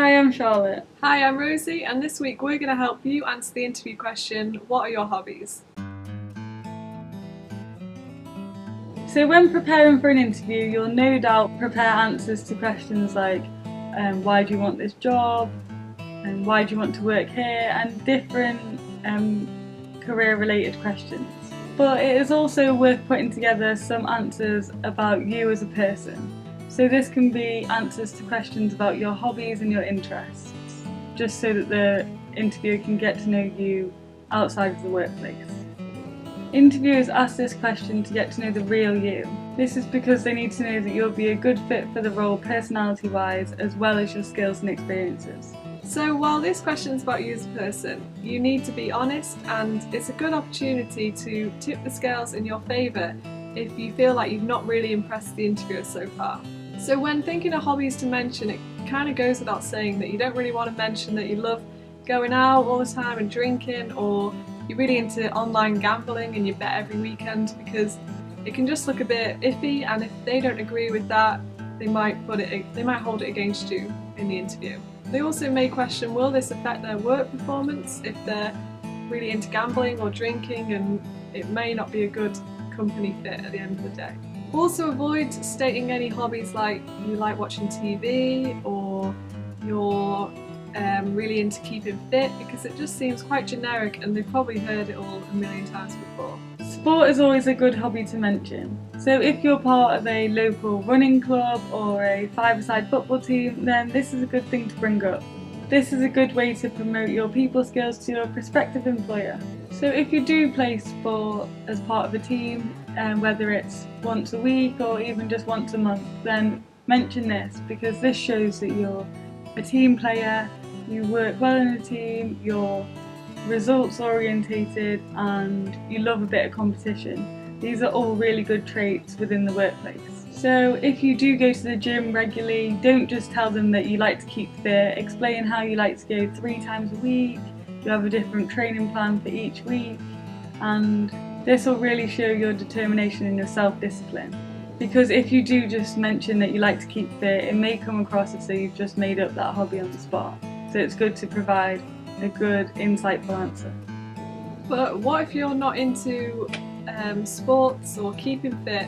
Hi, I'm Charlotte. Hi, I'm Rosie, and this week we're going to help you answer the interview question, what are your hobbies? So when preparing for an interview, you'll no doubt prepare answers to questions like why do you want this job, and why do you want to work here, and different career-related questions. But it is also worth putting together some answers about you as a person. So this can be answers to questions about your hobbies and your interests, just so that the interviewer can get to know you outside of the workplace. Interviewers ask this question to get to know the real you. This is because they need to know that you'll be a good fit for the role personality-wise, as well as your skills and experiences. So while this question is about you as a person, you need to be honest, and it's a good opportunity to tip the scales in your favour if you feel like you've not really impressed the interviewer so far. So when thinking of hobbies to mention, it kind of goes without saying that you don't really want to mention that you love going out all the time and drinking, or you're really into online gambling and you bet every weekend, because it can just look a bit iffy, and if they don't agree with that, they might hold it against you in the interview. They also may question, will this affect their work performance if they're really into gambling or drinking, and it may not be a good company fit at the end of the day. Also avoid stating any hobbies like you like watching TV or you're really into keeping fit, because it just seems quite generic and they've probably heard it all a million times before. Sport is always a good hobby to mention. So if you're part of a local running club or a five-a-side football team, then this is a good thing to bring up. This is a good way to promote your people skills to your prospective employer. So if you do play sport as part of a team, whether it's once a week or even just once a month, then mention this, because this shows that you're a team player, you work well in a team, you're results orientated, and you love a bit of competition. These are all really good traits within the workplace. So if you do go to the gym regularly, don't just tell them that you like to keep fit. Explain how you like to go 3 times a week, you have a different training plan for each week, and this will really show your determination and your self-discipline. Because if you do just mention that you like to keep fit, it may come across as though you've just made up that hobby on the spot. So it's good to provide a good, insightful answer. But what if you're not into sports or keeping fit?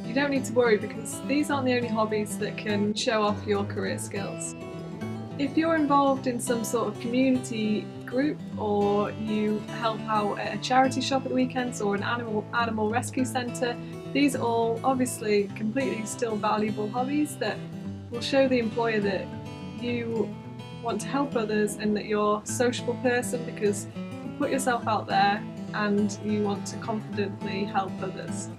You don't need to worry, because these aren't the only hobbies that can show off your career skills. If you're involved in some sort of community group, or you help out at a charity shop at the weekends or an animal rescue centre, these are all obviously completely still valuable hobbies that will show the employer that you want to help others and that you're a sociable person, because you put yourself out there and you want to confidently help others.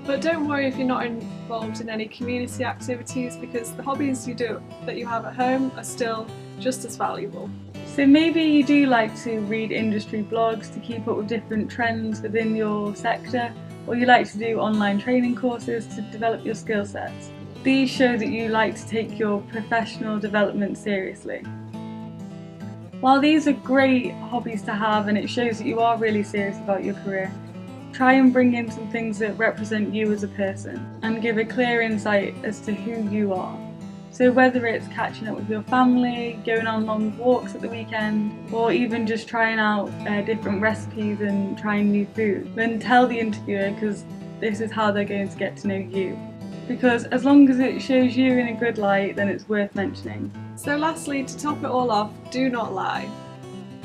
But don't worry if you're not involved in any community activities, because the hobbies that you have at home are still just as valuable. So maybe you do like to read industry blogs to keep up with different trends within your sector, or you like to do online training courses to develop your skill sets. These show that you like to take your professional development seriously. While these are great hobbies to have and it shows that you are really serious about your career, try and bring in some things that represent you as a person and give a clear insight as to who you are. So whether it's catching up with your family, going on long walks at the weekend, or even just trying out different recipes and trying new food, then tell the interviewer, because this is how they're going to get to know you. Because as long as it shows you in a good light, then it's worth mentioning. So lastly, to top it all off, do not lie.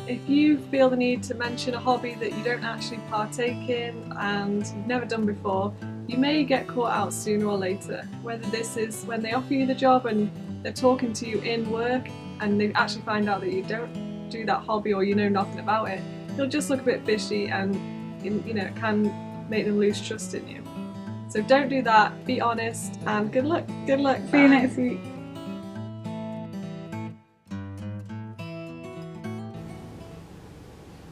If you feel the need to mention a hobby that you don't actually partake in and you've never done before, you may get caught out sooner or later. Whether this is when they offer you the job and they're talking to you in work and they actually find out that you don't do that hobby or you know nothing about it, you'll just look a bit fishy, and it can make them lose trust in you. So don't do that, be honest, and good luck. Good luck. See you next week.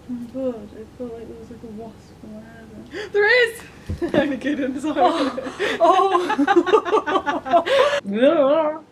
Oh my god, I feel like there was like a wasp in my hair. There is! I'm kidding, sorry. Oh! Oh.